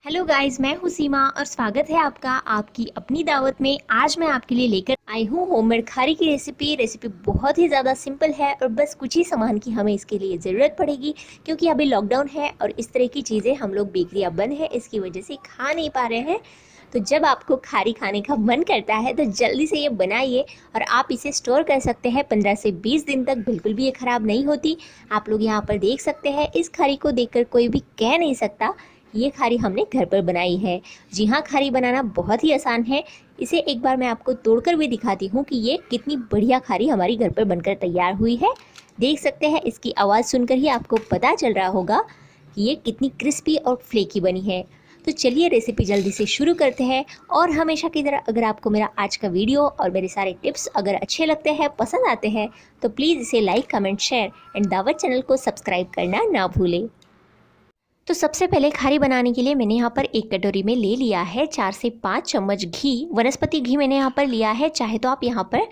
Hello guys, मैं हूँ सीमा और स्वागत है आपका आपकी अपनी दावत में। आज मैं आपके लिए लेकर आई हूँ होममेड खारी की रेसिपी बहुत ही ज़्यादा सिंपल है और बस कुछ ही सामान की हमें इसके लिए ज़रूरत पड़ेगी, क्योंकि अभी लॉकडाउन है और इस तरह की चीज़ें हम लोग बेकरियाँ बंद है, इसकी वजह से खा नहीं पा रहे हैं। तो जब आपको खारी खाने का मन करता है तो जल्दी से ये बनाइए और आप इसे स्टोर कर सकते हैं 15 से 20 दिन तक, बिल्कुल भी ये ख़राब नहीं होती। आप लोग यहाँ पर देख सकते हैं, इस खारी को देखकर कोई भी कह नहीं सकता ये खारी हमने घर पर बनाई है। जी हाँ, खारी बनाना बहुत ही आसान है। इसे एक बार मैं आपको तोड़कर भी दिखाती हूँ कि ये कितनी बढ़िया खारी हमारी घर पर बनकर तैयार हुई है। देख सकते हैं, इसकी आवाज़ सुनकर ही आपको पता चल रहा होगा कि ये कितनी क्रिस्पी और फ्लेकी बनी है। तो चलिए रेसिपी जल्दी से शुरू करते हैं। और हमेशा की तरह अगर आपको मेरा आज का वीडियो और मेरे सारे टिप्स अगर अच्छे लगते हैं, पसंद आते हैं, तो प्लीज़ इसे लाइक, कमेंट, शेयर एंड दावत चैनल को सब्सक्राइब करना ना भूलें। तो सबसे पहले खारी बनाने के लिए मैंने यहाँ पर एक कटोरी में ले लिया है 4 से 5 चम्मच घी। वनस्पति घी मैंने यहाँ पर लिया है। चाहे तो आप यहाँ पर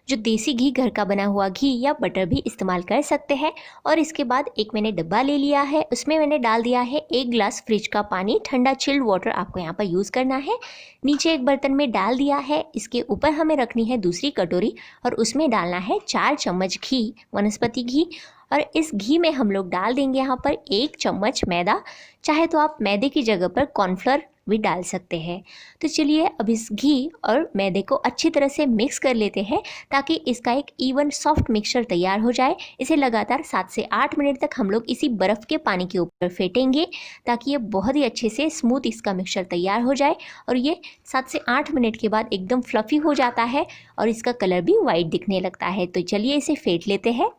जो देसी घी, घर का बना हुआ घी या बटर भी इस्तेमाल कर सकते हैं। और इसके बाद एक मैंने डब्बा ले लिया है, उसमें मैंने डाल दिया है 1 गिलास फ्रिज का पानी, ठंडा चिल्ड वाटर आपको यहाँ पर यूज़ करना है। नीचे एक बर्तन में डाल दिया है, इसके ऊपर हमें रखनी है दूसरी कटोरी और उसमें डालना है 4 चम्मच घी, वनस्पति घी। और इस घी में हम लोग डाल देंगे यहाँ पर 1 चम्मच मैदा। चाहे तो आप मैदे की जगह पर कॉर्नफ्लोर भी डाल सकते हैं। तो चलिए अब इस घी और मैदे को अच्छी तरह से मिक्स कर लेते हैं, ताकि इसका एक इवन सॉफ्ट मिक्सचर तैयार हो जाए। इसे लगातार 7 से 8 मिनट तक हम लोग इसी बर्फ़ के पानी के ऊपर फेंटेंगे, ताकि ये बहुत ही अच्छे से स्मूथ इसका मिक्सचर तैयार हो जाए। और ये 7 से 8 मिनट के बाद एकदम फ्लफ़ी हो जाता है और इसका कलर भी वाइट दिखने लगता है। तो चलिए इसे फेंट लेते हैं।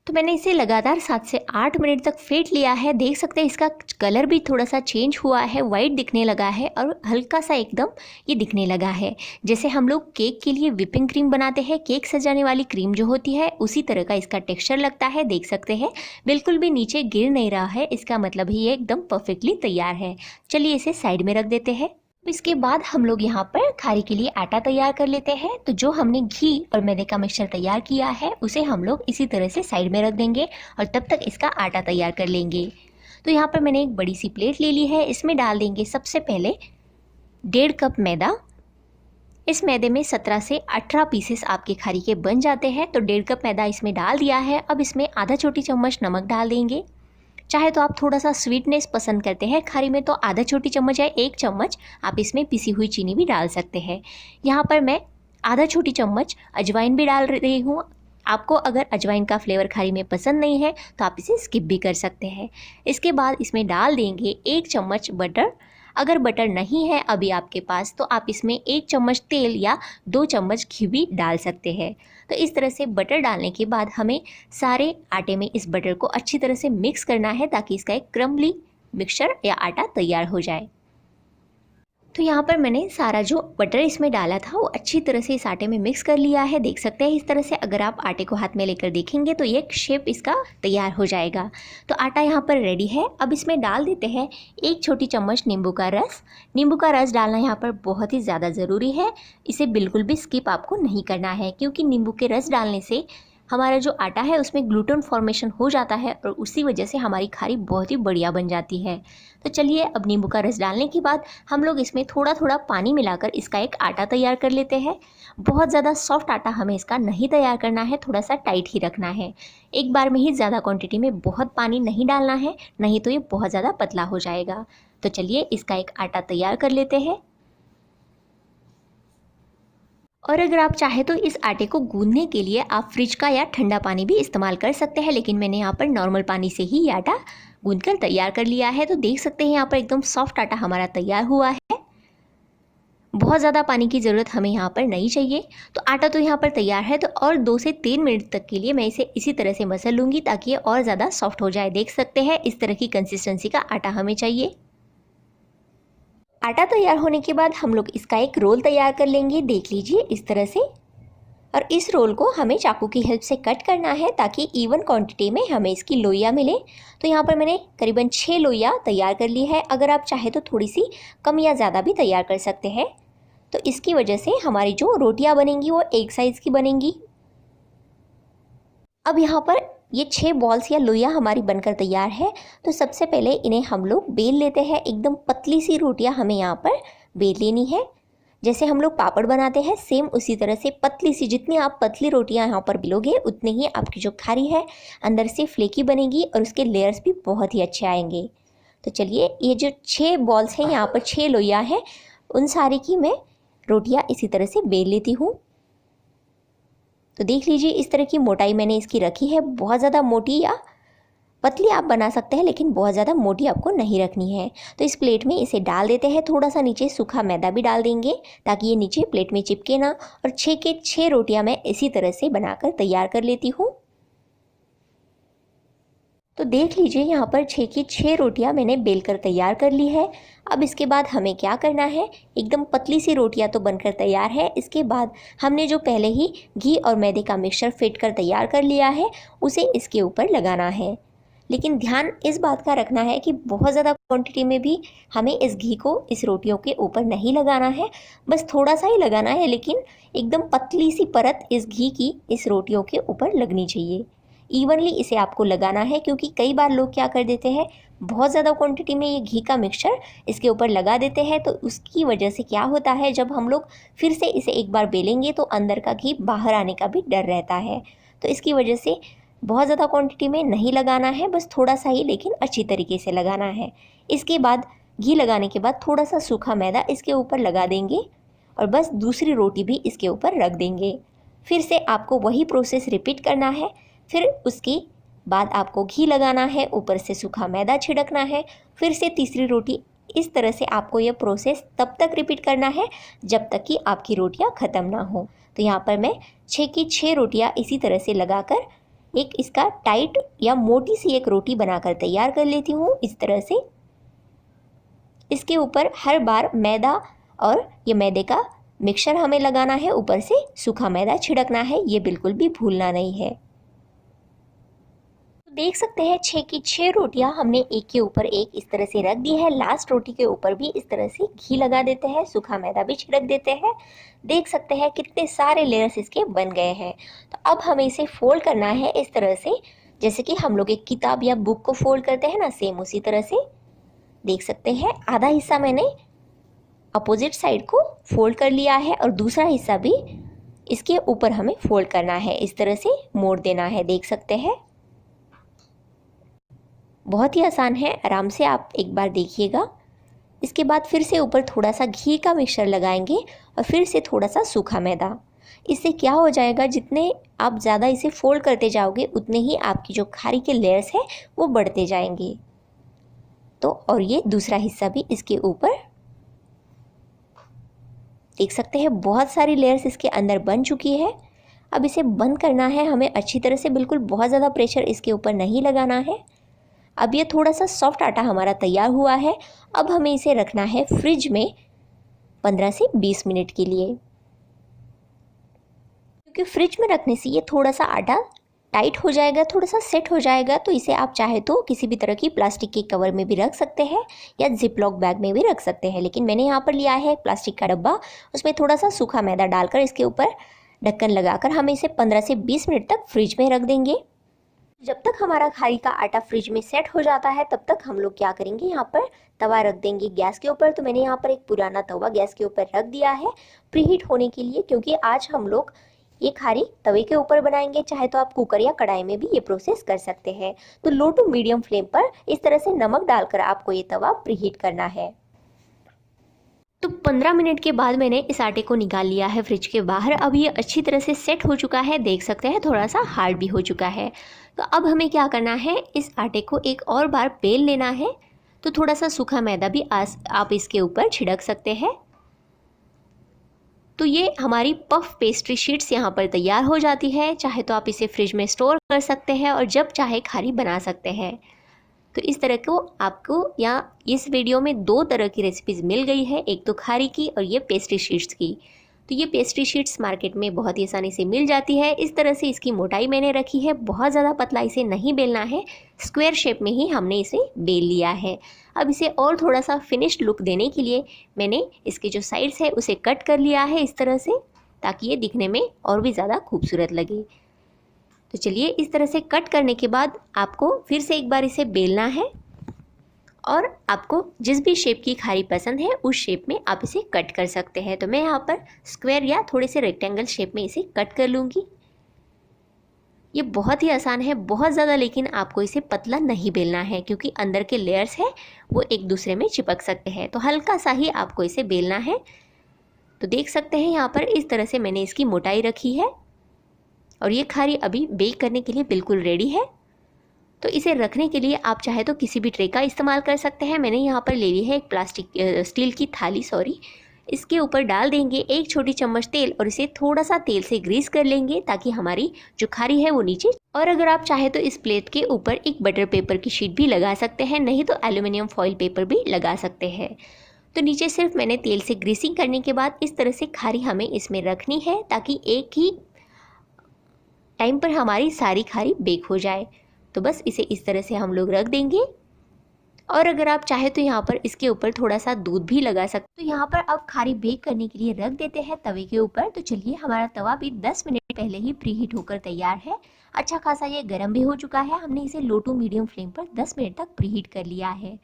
तो मैंने इसे लगातार 7 से 8 मिनट तक फेंट लिया है। देख सकते हैं इसका कलर भी थोड़ा सा चेंज हुआ है, वाइट दिखने लगा है और हल्का सा एकदम ये दिखने लगा है। जैसे हम लोग केक के लिए व्हिपिंग क्रीम बनाते हैं, केक सजाने वाली क्रीम जो होती है, उसी तरह का इसका टेक्सचर लगता है। देख सकते हैं बिल्कुल भी नीचे गिर नहीं रहा है, इसका मतलब ही ये एकदम परफेक्टली तैयार है। चलिए इसे साइड में रख देते हैं। इसके बाद हम लोग यहाँ पर खारी के लिए आटा तैयार कर लेते हैं। तो जो हमने घी और मैदे का मिक्सचर तैयार किया है, उसे हम लोग इसी तरह से साइड में रख देंगे और तब तक इसका आटा तैयार कर लेंगे। तो यहाँ पर मैंने एक बड़ी सी प्लेट ले ली है, इसमें डाल देंगे सबसे पहले 1.5 कप मैदा। इस मैदे में 17 से 18 पीसेस आपके खारी के बन जाते हैं। तो 1.5 कप मैदा इसमें डाल दिया है। अब इसमें आधा छोटी चम्मच नमक डाल देंगे। चाहे तो आप थोड़ा सा स्वीटनेस पसंद करते हैं खारी में, तो आधा छोटी चम्मच या 1 चम्मच आप इसमें पिसी हुई चीनी भी डाल सकते हैं। यहाँ पर मैं आधा छोटी चम्मच अजवाइन भी डाल रही हूँ। आपको अगर अजवाइन का फ्लेवर खारी में पसंद नहीं है तो आप इसे स्किप भी कर सकते हैं। इसके बाद इसमें डाल देंगे 1 चम्मच बटर। अगर बटर नहीं है अभी आपके पास, तो आप इसमें 1 चम्मच तेल या 2 चम्मच घी भी डाल सकते हैं। तो इस तरह से बटर डालने के बाद हमें सारे आटे में इस बटर को अच्छी तरह से मिक्स करना है, ताकि इसका एक क्रम्बली मिक्सचर या आटा तैयार हो जाए। तो यहाँ पर मैंने सारा जो बटर इसमें डाला था वो अच्छी तरह से इस आटे में मिक्स कर लिया है। देख सकते हैं इस तरह से अगर आप आटे को हाथ में लेकर देखेंगे तो ये शेप इसका तैयार हो जाएगा। तो आटा यहाँ पर रेडी है। अब इसमें डाल देते हैं 1 छोटी चम्मच नींबू का रस। नींबू का रस डालना यहाँ पर बहुत ही ज़्यादा ज़रूरी है। इसे बिल्कुल भी स्किप आपको नहीं करना है, क्योंकि नींबू के रस डालने से हमारा जो आटा है उसमें ग्लूटेन फॉर्मेशन हो जाता है और उसी वजह से हमारी खारी बहुत ही बढ़िया बन जाती है। तो चलिए अब नींबू का रस डालने के बाद हम लोग इसमें थोड़ा थोड़ा पानी मिलाकर इसका एक आटा तैयार कर लेते हैं। बहुत ज़्यादा सॉफ्ट आटा हमें इसका नहीं तैयार करना है, थोड़ा सा टाइट ही रखना है। एक बार में ही ज़्यादा क्वांटिटी में बहुत पानी नहीं डालना है, नहीं तो ये बहुत ज़्यादा पतला हो जाएगा। तो चलिए इसका एक आटा तैयार कर लेते हैं। और अगर आप चाहे तो इस आटे को गूंदने के लिए आप फ्रिज का या ठंडा पानी भी इस्तेमाल कर सकते हैं, लेकिन मैंने यहाँ पर नॉर्मल पानी से ही ये आटा गूंदकर तैयार कर लिया है। तो देख सकते हैं यहाँ पर एकदम सॉफ्ट आटा हमारा तैयार हुआ है। बहुत ज़्यादा पानी की ज़रूरत हमें यहाँ पर नहीं चाहिए। तो आटा तो यहाँ पर तैयार है। तो और 2 से 3 मिनट तक के लिए मैं इसे इसी तरह से मसल लूँगी, ताकि ये और ज़्यादा सॉफ्ट हो जाए। देख सकते हैं इस तरह की कंसिस्टेंसी का आटा हमें चाहिए। आटा तैयार होने के बाद हम लोग इसका एक रोल तैयार कर लेंगे। देख लीजिए इस तरह से। और इस रोल को हमें चाकू की हेल्प से कट करना है, ताकि इवन क्वांटिटी में हमें इसकी लोइयाँ मिले। तो यहाँ पर मैंने करीबन 6 लोइयाँ तैयार कर ली है। अगर आप चाहे तो थोड़ी सी कम या ज़्यादा भी तैयार कर सकते हैं। तो इसकी वजह से हमारी जो रोटियाँ बनेंगी वो एक साइज़ की बनेंगी। अब यहाँ पर ये 6 बॉल्स या लोइयाँ हमारी बनकर तैयार है। तो सबसे पहले इन्हें हम लोग बेल लेते हैं। एकदम पतली सी रोटियां हमें यहाँ पर बेल लेनी है। जैसे हम लोग पापड़ बनाते हैं सेम उसी तरह से पतली सी, जितनी आप पतली रोटियां यहाँ पर बेलोगे उतनी ही आपकी जो खारी है अंदर से फ्लेकी बनेगी और उसके लेयर्स भी बहुत ही अच्छे आएंगे। तो चलिए, ये जो 6 बॉल्स हैं, यहाँ पर 6 लोइयाँ हैं, उन सारी की मैं रोटियां इसी तरह से बेल लेती हूँ। तो देख लीजिए, इस तरह की मोटाई मैंने इसकी रखी है। बहुत ज़्यादा मोटी या पतली आप बना सकते हैं, लेकिन बहुत ज़्यादा मोटी आपको नहीं रखनी है। तो इस प्लेट में इसे डाल देते हैं। थोड़ा सा नीचे सूखा मैदा भी डाल देंगे ताकि ये नीचे प्लेट में चिपके ना। और 6 के 6 रोटियां मैं इसी तरह से बनाकर तैयार कर लेती हूँ। तो देख लीजिए, यहाँ पर 6 की 6 रोटियां मैंने बेलकर तैयार कर ली है। अब इसके बाद हमें क्या करना है, एकदम पतली सी रोटियां तो बनकर तैयार है। इसके बाद हमने जो पहले ही घी और मैदे का मिक्सचर फेंट कर तैयार कर लिया है, उसे इसके ऊपर लगाना है। लेकिन ध्यान इस बात का रखना है कि बहुत ज़्यादा क्वांटिटी में भी हमें इस घी को इस रोटियों के ऊपर नहीं लगाना है। बस थोड़ा सा ही लगाना है, लेकिन एकदम पतली सी परत इस घी की इस रोटियों के ऊपर लगनी चाहिए। इवनली इसे आपको लगाना है, क्योंकि कई बार लोग क्या कर देते हैं, बहुत ज़्यादा क्वांटिटी में ये घी का मिक्सचर इसके ऊपर लगा देते हैं। तो उसकी वजह से क्या होता है, जब हम लोग फिर से इसे एक बार बेलेंगे तो अंदर का घी बाहर आने का भी डर रहता है। तो इसकी वजह से बहुत ज़्यादा क्वांटिटी में नहीं लगाना है, बस थोड़ा सा ही, लेकिन अच्छी तरीके से लगाना है। इसके बाद घी लगाने के बाद थोड़ा सा सूखा मैदा इसके ऊपर लगा देंगे और बस दूसरी रोटी भी इसके ऊपर रख देंगे। फिर से आपको वही प्रोसेस रिपीट करना है। फिर उसके बाद आपको घी लगाना है, ऊपर से सूखा मैदा छिड़कना है, फिर से तीसरी रोटी। इस तरह से आपको यह प्रोसेस तब तक रिपीट करना है जब तक कि आपकी रोटियां ख़त्म ना हो। तो यहाँ पर मैं 6 की 6 रोटियां इसी तरह से लगाकर एक इसका टाइट या मोटी सी एक रोटी बनाकर तैयार कर लेती हूँ। इस तरह से इसके ऊपर हर बार मैदा और ये मैदे का मिक्सचर हमें लगाना है, ऊपर से सूखा मैदा छिड़कना है, ये बिल्कुल भी भूलना नहीं है। देख सकते हैं 6 की 6 रोटियां हमने एक के ऊपर एक इस तरह से रख दी है। लास्ट रोटी के ऊपर भी इस तरह से घी लगा देते हैं, सूखा मैदा भी छिड़क देते हैं। देख सकते हैं कितने सारे लेयर्स इसके बन गए हैं। तो अब हमें इसे फोल्ड करना है इस तरह से, जैसे कि हम लोग एक किताब या बुक को फोल्ड करते हैं ना, सेम उसी तरह से। देख सकते हैं आधा हिस्सा मैंने अपोजिट साइड को फोल्ड कर लिया है और दूसरा हिस्सा भी इसके ऊपर हमें फोल्ड करना है, इस तरह से मोड़ देना है। देख सकते हैं बहुत ही आसान है, आराम से आप एक बार देखिएगा। इसके बाद फिर से ऊपर थोड़ा सा घी का मिक्सचर लगाएंगे और फिर से थोड़ा सा सूखा मैदा। इससे क्या हो जाएगा, जितने आप ज़्यादा इसे फोल्ड करते जाओगे उतने ही आपकी जो खारी के लेयर्स है वो बढ़ते जाएंगे। तो और ये दूसरा हिस्सा भी इसके ऊपर देख सकते हैं बहुत सारी लेयर्स इसके अंदर बन चुकी है। अब इसे बंद करना है हमें अच्छी तरह से, बिल्कुल बहुत ज़्यादा प्रेशर इसके ऊपर नहीं लगाना है। अब ये थोड़ा सा सॉफ्ट आटा हमारा तैयार हुआ है। अब हमें इसे रखना है फ्रिज में 15 से 20 मिनट के लिए, क्योंकि फ्रिज में रखने से ये थोड़ा सा आटा टाइट हो जाएगा, थोड़ा सा सेट हो जाएगा। तो इसे आप चाहे तो किसी भी तरह की प्लास्टिक के कवर में भी रख सकते हैं या जिपलॉक बैग में भी रख सकते हैं। लेकिन मैंने यहाँ पर लिया है प्लास्टिक का डब्बा, उसमें थोड़ा सा सूखा मैदा डालकर इसके ऊपर ढक्कन लगाकर हम इसे 15 से 20 मिनट तक फ्रिज में रख देंगे। जब तक हमारा खारी का आटा फ्रिज में सेट हो जाता है तब तक हम लोग क्या करेंगे, यहाँ पर तवा रख देंगे गैस के ऊपर। तो मैंने यहाँ पर एक पुराना तवा गैस के ऊपर रख दिया है प्रीहीट होने के लिए, क्योंकि आज हम लोग ये खारी तवे के ऊपर बनाएंगे। चाहे तो आप कुकर या कढ़ाई में भी ये प्रोसेस कर सकते हैं। तो लो टू मीडियम फ्लेम पर इस तरह से नमक डालकर आपको ये तवा प्रीहीट करना है। तो 15 मिनट के बाद मैंने इस आटे को निकाल लिया है फ्रिज के बाहर। अब ये अच्छी तरह से सेट हो चुका है, देख सकते हैं थोड़ा सा हार्ड भी हो चुका है। तो अब हमें क्या करना है, इस आटे को एक और बार बेल लेना है। तो थोड़ा सा सूखा मैदा भी आप इसके ऊपर छिड़क सकते हैं। तो ये हमारी पफ पेस्ट्री शीट्स यहाँ पर तैयार हो जाती है। चाहे तो आप इसे फ्रिज में स्टोर कर सकते हैं और जब चाहे खारी बना सकते हैं। तो इस तरह को आपको या इस वीडियो में 2 तरह की रेसिपीज़ मिल गई है, एक तो खारी की और ये पेस्ट्री शीट्स की। तो ये पेस्ट्री शीट्स मार्केट में बहुत ही आसानी से मिल जाती है। इस तरह से इसकी मोटाई मैंने रखी है, बहुत ज़्यादा पतला इसे नहीं बेलना है, स्क्वायर शेप में ही हमने इसे बेल लिया है। अब इसे और थोड़ा सा फिनिश्ड लुक देने के लिए मैंने इसके जो साइड्स है उसे कट कर लिया है इस तरह से, ताकि ये दिखने में और भी ज़्यादा खूबसूरत लगे। तो चलिए इस तरह से कट करने के बाद आपको फिर से एक बार इसे बेलना है और आपको जिस भी शेप की खारी पसंद है उस शेप में आप इसे कट कर सकते हैं। तो मैं यहाँ पर स्क्वायर या थोड़े से रेक्टेंगल शेप में इसे कट कर लूँगी। ये बहुत ही आसान है, बहुत ज़्यादा लेकिन आपको इसे पतला नहीं बेलना है क्योंकि अंदर के लेयर्स हैं वो एक दूसरे में चिपक सकते हैं। तो हल्का सा ही आपको इसे बेलना है। तो देख सकते हैं यहाँ पर इस तरह से मैंने इसकी मोटाई रखी है और ये खारी अभी बेक करने के लिए बिल्कुल रेडी है। तो इसे रखने के लिए आप चाहे तो किसी भी ट्रे का इस्तेमाल कर सकते हैं। मैंने यहाँ पर ले ली है एक स्टील की थाली, इसके ऊपर डाल देंगे 1 छोटी चम्मच तेल और इसे थोड़ा सा तेल से ग्रीस कर लेंगे ताकि हमारी जो खारी है वो नीचे। और अगर आप चाहे तो इस प्लेट के ऊपर एक बटर पेपर की शीट भी लगा सकते हैं, नहीं तो एल्यूमिनियम फॉइल पेपर भी लगा सकते हैं। तो नीचे सिर्फ मैंने तेल से ग्रीसिंग करने के बाद इस तरह से खारी हमें इसमें रखनी है ताकि एक ही टाइम पर हमारी सारी खारी बेक हो जाए। तो बस इसे इस तरह से हम लोग रख देंगे और अगर आप चाहे तो यहाँ पर इसके ऊपर थोड़ा सा दूध भी लगा सकते। तो यहाँ पर अब खारी बेक करने के लिए रख देते हैं तवे के ऊपर। तो चलिए हमारा तवा भी 10 मिनट पहले ही प्रीहीट होकर तैयार है। अच्छा खासा ये गर्म भी हो चुका है। हमने इसे लो टू मीडियम फ्लेम पर 10 मिनट तक प्रीहीट कर लिया है।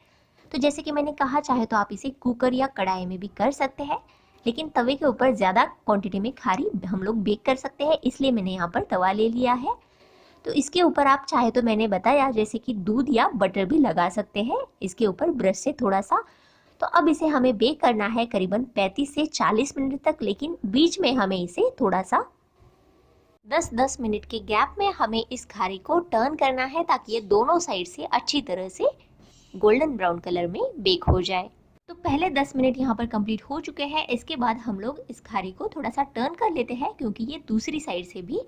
तो जैसे कि मैंने कहा, चाहे तो आप इसे कुकर या कढ़ाई में भी कर सकते हैं, लेकिन तवे के ऊपर ज़्यादा क्वांटिटी में खारी हम लोग बेक कर सकते हैं, इसलिए मैंने यहाँ पर तवा ले लिया है। तो इसके ऊपर आप चाहे तो मैंने बताया जैसे कि दूध या बटर भी लगा सकते हैं इसके ऊपर ब्रश से थोड़ा सा। तो अब इसे हमें बेक करना है करीबन 35 से 40 मिनट तक, लेकिन बीच में हमें इसे थोड़ा सा 10-10 मिनट के गैप में हमें इस खारी को टर्न करना है ताकि ये दोनों साइड से अच्छी तरह से गोल्डन ब्राउन कलर में बेक हो जाए। तो पहले 10 मिनट यहाँ पर कंप्लीट हो चुके हैं। इसके बाद हम लोग इस खारी को थोड़ा सा टर्न कर लेते हैं क्योंकि ये दूसरी साइड से भी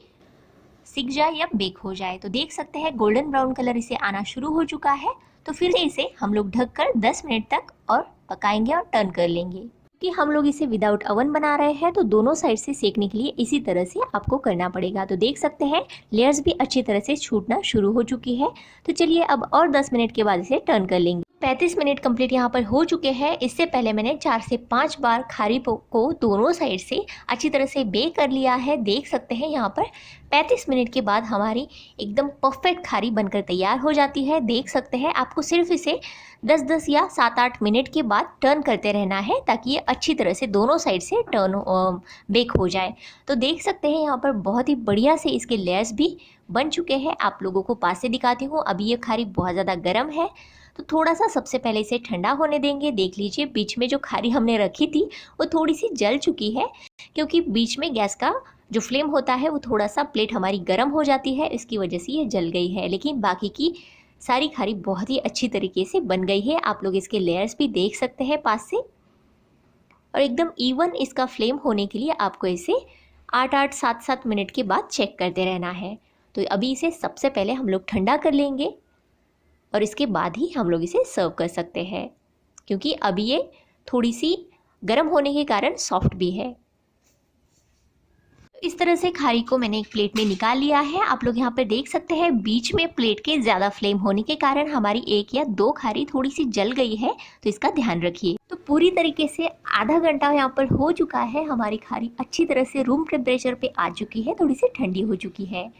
सिक जाए या बेक हो जाए। तो देख सकते हैं गोल्डन ब्राउन कलर इसे आना शुरू हो चुका है। तो फिर से इसे हम लोग ढककर 10 मिनट तक और पकाएंगे और टर्न कर लेंगे। कि हम लोग इसे विदाउट ओवन बना रहे हैं तो दोनों साइड से सेकने के लिए इसी तरह से आपको करना पड़ेगा। तो देख सकते हैं लेयर्स भी अच्छी तरह से छूटना शुरू हो चुकी है। तो चलिए अब और 10 मिनट के बाद इसे टर्न कर लेंगे। 35 मिनट कंप्लीट यहाँ पर हो चुके हैं। इससे पहले मैंने 4 से 5 बार खारी को दोनों साइड से अच्छी तरह से बेक कर लिया है। देख सकते हैं यहाँ पर 35 मिनट के बाद हमारी एकदम परफेक्ट खारी बनकर तैयार हो जाती है। देख सकते हैं आपको सिर्फ इसे 10-10 या 7-8 मिनट के बाद टर्न करते रहना है ताकि ये अच्छी तरह से दोनों साइड से बेक हो जाए। तो देख सकते हैं यहाँ पर बहुत ही बढ़िया से इसके लेयर्स भी बन चुके हैं। आप लोगों को पास से दिखाती हूँ। अभी ये खारी बहुत ज़्यादा गर्म है तो थोड़ा सा सबसे पहले इसे ठंडा होने देंगे। देख लीजिए बीच में जो खारी हमने रखी थी वो थोड़ी सी जल चुकी है क्योंकि बीच में गैस का जो फ्लेम होता है वो थोड़ा सा प्लेट हमारी गर्म हो जाती है, इसकी वजह से ये जल गई है। लेकिन बाकी की सारी खारी बहुत ही अच्छी तरीके से बन गई है। आप लोग इसके लेयर्स भी देख सकते हैं पास से। और एकदम इवन इसका फ्लेम होने के लिए आपको इसे 8-8 7-7 मिनट के बाद चेक करते रहना है। तो अभी इसे सबसे पहले हम लोग ठंडा कर लेंगे और इसके बाद ही हम लोग इसे सर्व कर सकते हैं क्योंकि अभी ये थोड़ी सी गर्म होने के कारण सॉफ्ट भी है। इस तरह से खारी को मैंने एक प्लेट में निकाल लिया है। आप लोग यहाँ पर देख सकते हैं बीच में प्लेट के ज़्यादा फ्लेम होने के कारण हमारी 1 या 2 खारी थोड़ी सी जल गई है, तो इसका ध्यान रखिए। तो पूरी तरीके से आधा घंटा यहाँ पर हो चुका है। हमारी खारी अच्छी तरह से रूम टेम्परेचर पे आ चुकी है, थोड़ी सी ठंडी हो चुकी है।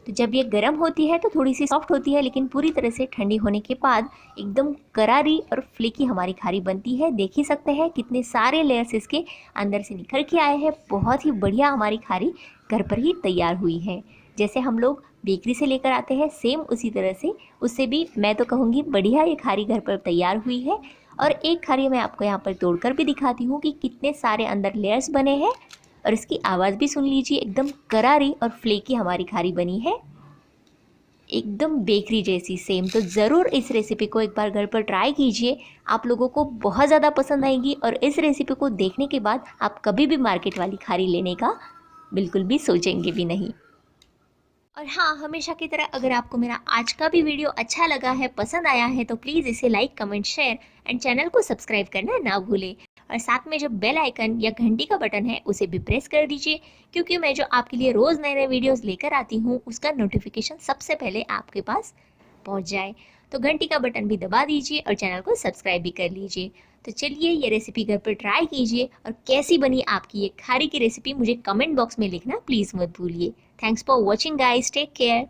तो जब ये गर्म होती है तो थोड़ी सी सॉफ्ट होती है, लेकिन पूरी तरह से ठंडी होने के बाद एकदम करारी और फ्लेकी हमारी खारी बनती है। देख ही सकते हैं कितने सारे लेयर्स इसके अंदर से निखर के आए हैं। बहुत ही बढ़िया हमारी खारी घर पर ही तैयार हुई है। जैसे हम लोग बेकरी से लेकर आते हैं सेम उसी तरह से, उससे भी मैं तो कहूँगी बढ़िया ये खारी घर पर तैयार हुई है। और एक खारी मैं आपको यहाँ पर तोड़कर भी दिखाती हूँ कि कितने सारे अंदर लेयर्स बने हैं। और इसकी आवाज़ भी सुन लीजिए, एकदम करारी और फ्लेकी हमारी खारी बनी है, एकदम बेकरी जैसी सेम। तो ज़रूर इस रेसिपी को एक बार घर पर ट्राई कीजिए, आप लोगों को बहुत ज़्यादा पसंद आएगी। और इस रेसिपी को देखने के बाद आप कभी भी मार्केट वाली खारी लेने का बिल्कुल भी सोचेंगे भी नहीं। और हाँ, हमेशा की तरह अगर आपको मेरा आज का भी वीडियो अच्छा लगा है, पसंद आया है, तो प्लीज़ इसे like, comment, share and channel को सब्सक्राइब करना ना भूलें। और साथ में जो बेल आइकन या घंटी का बटन है उसे भी प्रेस कर दीजिए, क्योंकि मैं जो आपके लिए रोज़ नए नए वीडियोस लेकर आती हूँ उसका नोटिफिकेशन सबसे पहले आपके पास पहुँच जाए। तो घंटी का बटन भी दबा दीजिए और चैनल को सब्सक्राइब भी कर लीजिए। तो चलिए ये रेसिपी घर पर ट्राई कीजिए और कैसी बनी आपकी ये खारी की रेसिपी मुझे कमेंट बॉक्स में लिखना प्लीज़ मत भूलिए। Thanks for watching guys, take care.